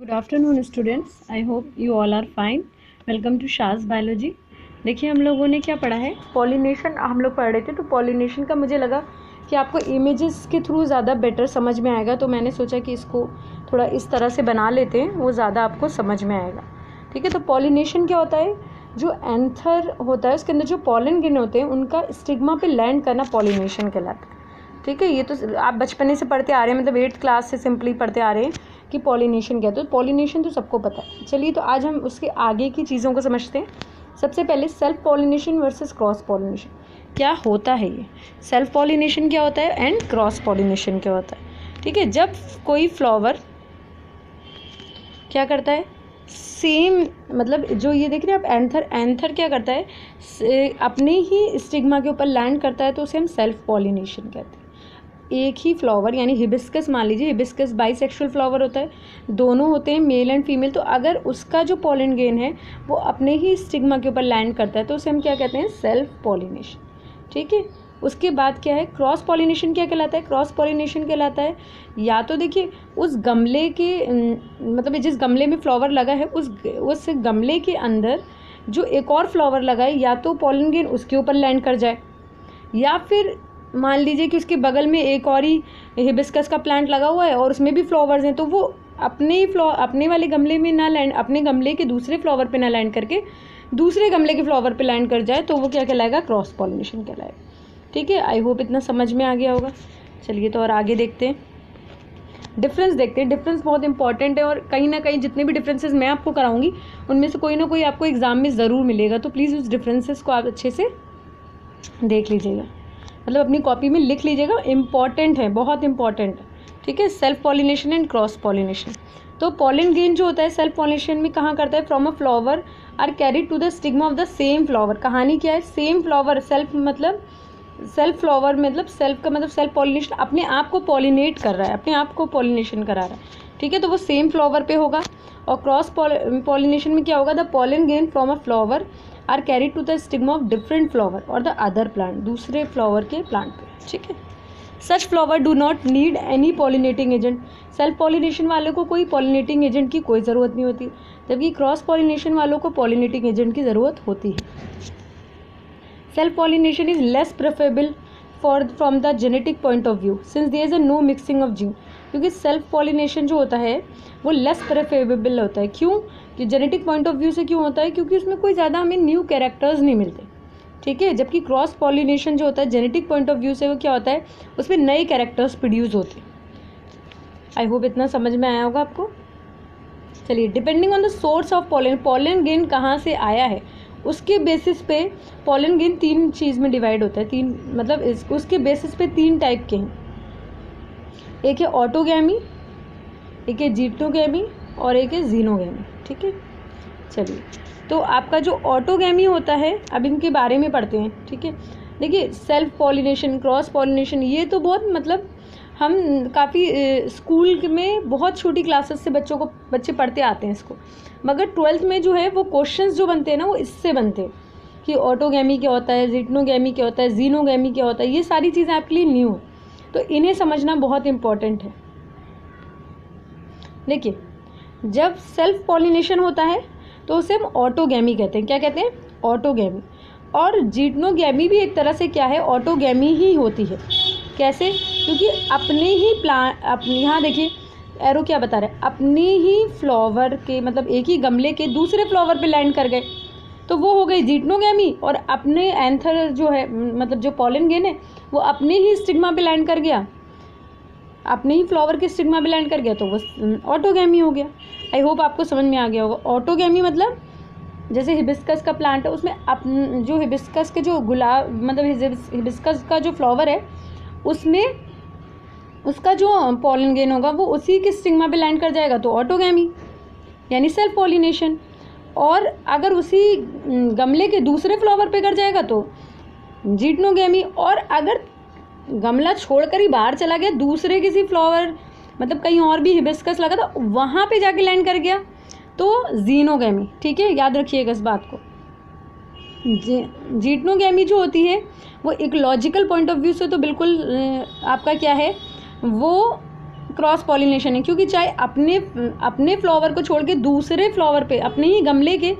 Good afternoon students, I hope you all are fine. Welcome to शाज़ biology. देखिए, हम लोगों ने क्या पढ़ा है, पॉलिनेशन हम लोग पढ़ रहे थे। तो पॉलिनेशन का मुझे लगा कि आपको इमेजेस के थ्रू ज़्यादा बेटर समझ में आएगा, तो मैंने सोचा कि इसको थोड़ा इस तरह से बना लेते हैं, वो ज़्यादा आपको समझ में आएगा। ठीक है, तो पॉलिनेशन क्या होता है, जो एंथर होता है उसके अंदर जो पॉलन ग्रेन होते हैं उनका स्टिग्मा पे लैंड करना पॉलिनेशन कहलाता है। ठीक है, ये तो आप बचपने से पढ़ते आ रहे हैं, मतलब 8th क्लास से सिंपली पढ़ते आ रहे हैं कि पॉलिनेशन क्या है। तो पॉलिनेशन तो सबको पता है। चलिए, तो आज हम उसके आगे की चीज़ों को समझते हैं। सबसे पहले self pollination versus cross pollination क्या होता है। ये सेल्फ पॉलिनेशन क्या होता है एंड क्रॉस पॉलिनेशन क्या होता है। ठीक है, जब कोई फ्लावर क्या करता है, सेम मतलब जो ये देख रहे हैं आप, एंथर क्या करता है, अपने ही स्टिग्मा के ऊपर लैंड करता है, तो उसे हम सेल्फ पॉलिनेशन कहते हैं। एक ही फ्लावर यानी हिबिस्कस, मान लीजिए हिबिस्कस बाइसेक्सुअल फ्लावर होता है, दोनों होते हैं मेल एंड फीमेल। तो अगर उसका जो पॉलन ग्रेन है वो अपने ही स्टिग्मा के ऊपर लैंड करता है, तो उसे हम क्या कहते हैं, सेल्फ पॉलिनेशन। ठीक है, उसके बाद क्या है, क्रॉस पॉलिनेशन क्या कहलाता है। क्रॉस पॉलिनेशन कहलाता है, या तो देखिए उस गमले के मतलब जिस गमले में फ्लावर लगा है उस गमले के अंदर जो एक और फ्लावर लगा है, या तो पॉलन ग्रेन उसके ऊपर लैंड कर जाए, या फिर मान लीजिए कि उसके बगल में एक और ही हिबिस्कस का प्लांट लगा हुआ है और उसमें भी फ्लावर्स हैं, तो वो अपने वाले गमले में ना लैंड, अपने गमले के दूसरे फ्लावर पे ना लैंड करके दूसरे गमले के फ्लावर पे लैंड कर जाए, तो वो क्या कहलाएगा, क्रॉस पॉलिनेशन कहलाएगा। ठीक है, आई होप इतना समझ में आ गया होगा। चलिए, तो और आगे देखते हैं, डिफरेंस देखते हैं। डिफरेंस बहुत इंपॉर्टेंट है, और कहीं ना कहीं जितने भी डिफरेंसेस मैं आपको कराऊंगी उनमें से कोई ना कोई आपको एग्जाम में ज़रूर मिलेगा, तो प्लीज़ उस डिफरेंसेस को आप अच्छे से देख लीजिएगा, मतलब अपनी कॉपी में लिख लीजिएगा, इंपॉर्टेंट है, बहुत इंपॉर्टेंट है। ठीक है, self pollination and cross pollination. तो पॉलन ग्रेन जो होता है सेल्फ पॉलिनेशन में कहाँ करता है, from a flower are carried to the stigma of the same flower. कहानी क्या है, सेम फ्लावर, सेल्फ मतलब सेल्फ फ्लावर मतलब सेल्फ का मतलब सेल्फ पॉलिनेशन, अपने आप को पॉलिनेट कर रहा है, अपने आप को पॉलिनेशन करा रहा है। ठीक है, तो वो सेम फ्लावर पे होगा। और क्रॉस पॉलिनेशन में क्या होगा, the pollen grain from a flower are carried to the stigma of different flower और द अदर प्लांट, दूसरे फ्लावर के प्लांट पे। ठीक है, such flower do not need any pollinating agent. Self pollination वालों को कोई पॉलिनेटिंग एजेंट की कोई ज़रूरत नहीं होती, जबकि क्रॉस पॉलिनेशन वालों को पॉलिनेटिंग एजेंट की ज़रूरत होती है। Self pollination is less preferable from the genetic point of view since there is a no mixing of gene. क्योंकि सेल्फ पॉलिनेशन जो होता है वो लेस प्रेफरेबल होता है। क्यों, कि जेनेटिक पॉइंट ऑफ व्यू से क्यों होता है, क्योंकि उसमें कोई ज़्यादा हमें न्यू कैरेक्टर्स नहीं मिलते। ठीक है, जबकि क्रॉस पॉलिनेशन जो होता है जेनेटिक पॉइंट ऑफ व्यू से, वो क्या होता है, उसमें नए कैरेक्टर्स प्रोड्यूस होते हैं। आई होप इतना समझ में आया होगा आपको। चलिए, depending on the source of pollen grain कहाँ से आया है उसके बेसिस पे पॉलन ग्रेन 3 चीज़ में डिवाइड होता है। 3 मतलब उसके बेसिस पे 3 टाइप के हैं। एक है ऑटोगैमी, एक है जीटोगैमी और एक है जीनोगैमी। ठीक है, चलिए, तो आपका जो ऑटोगैमी होता है, अब इनके बारे में पढ़ते हैं। ठीक है, देखिए सेल्फ पॉलिनेशन, क्रॉस पॉलिनेशन, ये तो बहुत मतलब हम काफ़ी स्कूल में बहुत छोटी क्लासेस से बच्चे पढ़ते आते हैं इसको, मगर 12th में जो है वो क्वेश्चंस जो बनते हैं ना, वो इससे बनते हैं कि ऑटोगैमी क्या होता है, जीटोगैमी क्या होता है, जीनोगैमी क्या होता है। ये सारी चीज़ें आपके लिए न्यू है, तो इन्हें समझना बहुत इम्पॉर्टेंट है। देखिए, जब सेल्फ पॉलिनेशन होता है तो उसे हम ऑटोगैमी कहते हैं। क्या कहते हैं, ऑटोगैमी। और जीटोगैमी भी एक तरह से क्या है, ऑटोगैमी ही होती है। कैसे, क्योंकि अपने ही अपने यहाँ देखिए एरो क्या बता रहा है, अपने ही फ्लावर के मतलब एक ही गमले के दूसरे फ्लावर पे लैंड कर गए, तो वो हो गई जीटोगैमी। और अपने एंथर जो है मतलब जो पॉलन ग्रेन है वो अपने ही स्टिग्मा पे लैंड कर गया, अपने ही फ्लावर के स्टिग्मा पे लैंड कर गया, तो वो ऑटोगैमी हो गया। आई होप आपको समझ में आ गया होगा। ऑटोगैमी मतलब जैसे हिबिस्कस का प्लांट है, उसमें जो हिबिस्कस के जो गुलाब मतलब हिबिस्कस का जो फ्लावर है उसमें उसका जो पॉलन ग्रेन होगा वो उसी के स्टिग्मा पे लैंड कर जाएगा, तो ऑटोगैमी यानी सेल्फ पॉलिनेशन। और अगर उसी गमले के दूसरे फ्लावर पे कर जाएगा तो जीटोगैमी। और अगर गमला छोड़कर ही बाहर चला गया, दूसरे किसी फ्लावर मतलब कहीं और भी हिबिस्कस लगा था वहाँ पे जाके लैंड कर गया, तो जीनोगैमी। ठीक है, याद रखिएगा इस बात को। जीटोगैमी जो होती है वो इकोलॉजिकल पॉइंट ऑफ व्यू से तो बिल्कुल आपका क्या है, वो क्रॉस पॉलिनेशन है, क्योंकि चाहे अपने फ्लावर को छोड़ के दूसरे फ्लावर पे, अपने ही गमले के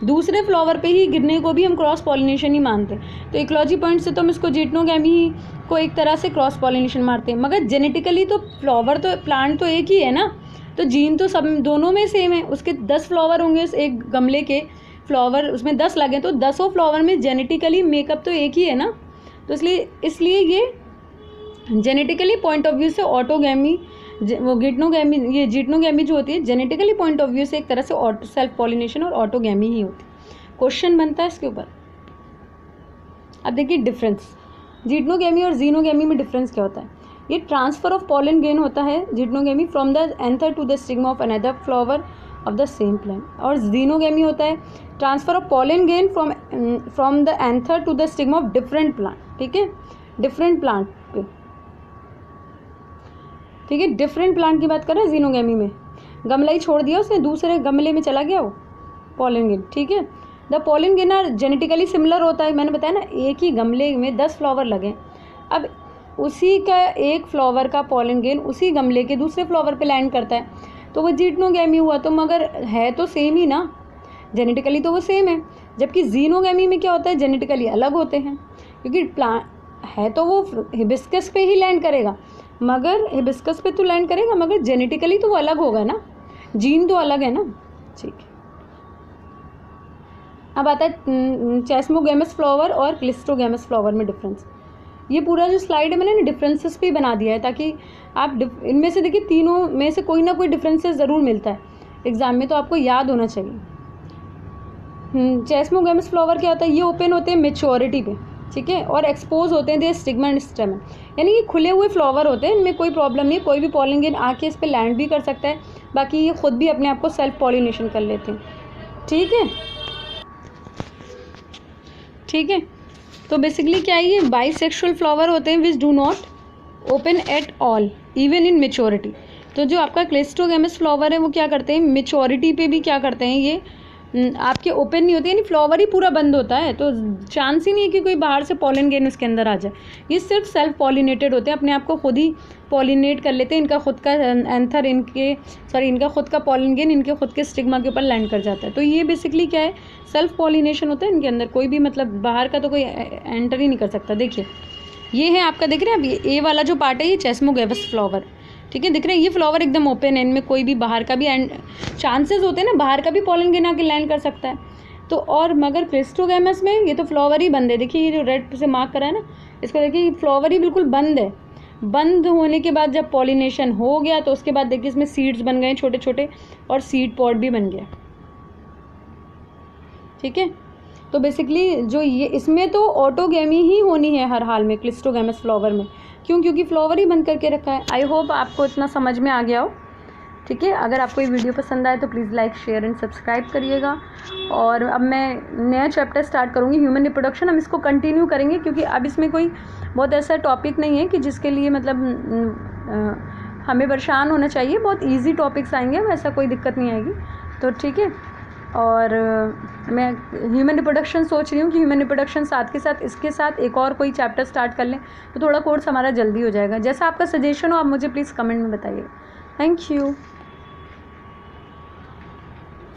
दूसरे फ्लावर पे ही गिरने को भी हम क्रॉस पॉलिनेशन ही मानते हैं। तो इकोलॉजी पॉइंट से तो हम इसको जिटनोगैमी ही को एक तरह से क्रॉस पॉलिनेशन मारते हैं, मगर जेनेटिकली तो फ्लावर तो प्लांट तो एक ही है ना, तो जीन तो सब दोनों में सेम है। उसके 10 फ्लावर होंगे, एक गमले के फ्लावर उसमें 10 लगे, तो 10 फ्लावर में जेनेटिकली मेकअप तो एक ही है ना। तो इसलिए ये जेनेटिकली पॉइंट ऑफ व्यू से ऑटोगैमी, वो गिटनोगैमी, ये जिटनोगैमी जो होती है जेनेटिकली पॉइंट ऑफ व्यू से एक तरह से सेल्फ पॉलिनेशन और ऑटोगैमी ही होती है। क्वेश्चन बनता है इसके ऊपर। अब देखिए डिफरेंस जिटनोगैमी और जीनोगैमी में डिफरेंस क्या होता है। ये ट्रांसफर ऑफ पॉलन गेन होता है geitonogamy from the anther to the stigma of another flower of the same plant, और जीनोगैमी होता है transfer of pollen grain from the anther to the stigma of different plant. ठीक है, different plant पे, ठीक है, डिफरेंट प्लांट की बात कर रहे हैं। जीनोगैमी में गमला ही छोड़ दिया, उसने दूसरे गमले में चला गया वो पॉलन गेन। ठीक है, the pollen grain are genetically similar होता है। मैंने बताया ना, एक ही गमले में 10 फ्लावर लगे, अब उसी का एक फ्लावर का पॉलन गेन उसी गमले के दूसरे फ्लावर पे लैंड करता है, तो वो जिटनोगैमी हुआ। तो मगर है तो सेम ही ना, जेनेटिकली तो वो सेम है। जबकि जीनोगैमी में क्या होता है, जेनेटिकली अलग होते हैं, क्योंकि प्लांट है तो वो हिबिस्कस पे ही लैंड करेगा, मगर हिबिस्कस पे तो लैंड करेगा, मगर जेनेटिकली तो वो अलग होगा ना, जीन तो अलग है ना। ठीक है, अब आता है चेस्मोगैमस फ्लावर और क्लिस्टोगैमस फ्लावर में डिफरेंस। ये पूरा जो स्लाइड है मैंने ना डिफरेंसेस पे बना दिया है, ताकि आप इनमें से देखिए तीनों में से कोई ना कोई डिफरेंसेस ज़रूर मिलता है एग्जाम में, तो आपको याद होना चाहिए। चेस्मोगैमस फ्लावर क्या होता है, ये ओपन होते हैं मेच्योरिटी पे, ठीक है, और एक्सपोज होते हैं दे स्टिग्मा एंड स्टेमन, यानी ये खुले हुए फ्लावर होते हैं, इनमें कोई प्रॉब्लम नहीं है, कोई भी पॉलन गेन आके इस पर लैंड भी कर सकता है, बाकी ये खुद भी अपने आप को सेल्फ पॉलिनेशन कर लेते हैं। ठीक है, ठीक है, तो बेसिकली क्या है, ये बाइसेक्सुअल फ्लावर होते हैं which do not open at all even in maturity. तो जो आपका क्लिस्टोगैमस फ्लावर है वो क्या करते हैं, मेच्योरिटी पे भी क्या करते हैं, ये आपके ओपन नहीं होते, यानी फ्लावर ही पूरा बंद होता है, तो चांस ही नहीं है कि कोई बाहर से पॉलन गेन उसके अंदर आ जाए। ये सिर्फ सेल्फ पॉलिनेटेड होते हैं, अपने आप को खुद ही पॉलिनेट कर लेते हैं, इनका खुद का एंथर इनका खुद का पॉलन गेन इनके खुद के स्टिग्मा के ऊपर लैंड कर जाता है। तो ये बेसिकली क्या है, सेल्फ पॉलिनेशन होता है इनके अंदर, कोई भी मतलब बाहर का तो कोई एंटर ही नहीं कर सकता। देखिए ये है आपका, देख रहे हैं आप, ये वाला जो पार्ट है ये चेस्मोगैमस फ्लावर, ठीक है, दिख रहे हैं, ये फ्लावर एकदम ओपन है, इनमें कोई भी बाहर का भी चांसेस होते हैं ना, बाहर का भी पॉलन गेन आके लैंड कर सकता है। तो और मगर क्लिस्टोगैमस में ये तो फ्लावर ही बंद है, देखिए ये जो रेड से मार्क करा है ना, इसको देखिए फ्लावर ही बिल्कुल बंद है। बंद होने के बाद जब पॉलिनेशन हो गया तो उसके बाद देखिए इसमें सीड्स बन गए छोटे छोटे, और सीड पॉड भी बन गया। ठीक है, तो बेसिकली जो ये इसमें तो ऑटोगैमी ही होनी है हर हाल में क्लिस्टोगैमस फ्लावर में, क्यों, क्योंकि फ्लावर ही बंद करके रखा है। आई होप आपको इतना समझ में आ गया हो। ठीक है, अगर आपको ये वीडियो पसंद आए तो please like share and subscribe करिएगा। और अब मैं नया चैप्टर स्टार्ट करूँगी, ह्यूमन रिप्रोडक्शन, हम इसको कंटिन्यू करेंगे, क्योंकि अब इसमें कोई बहुत ऐसा टॉपिक नहीं है कि जिसके लिए मतलब हमें परेशान होना चाहिए, बहुत ईजी टॉपिक्स आएंगे, वैसा कोई दिक्कत नहीं आएगी। तो ठीक है, और मैं ह्यूमन रिप्रोडक्शन सोच रही हूँ कि ह्यूमन रिप्रोडक्शन साथ के साथ इसके साथ एक और कोई चैप्टर स्टार्ट कर लें, तो थोड़ा कोर्स हमारा जल्दी हो जाएगा। जैसा आपका सजेशन हो आप मुझे प्लीज़ कमेंट में बताइएगा। Thank you.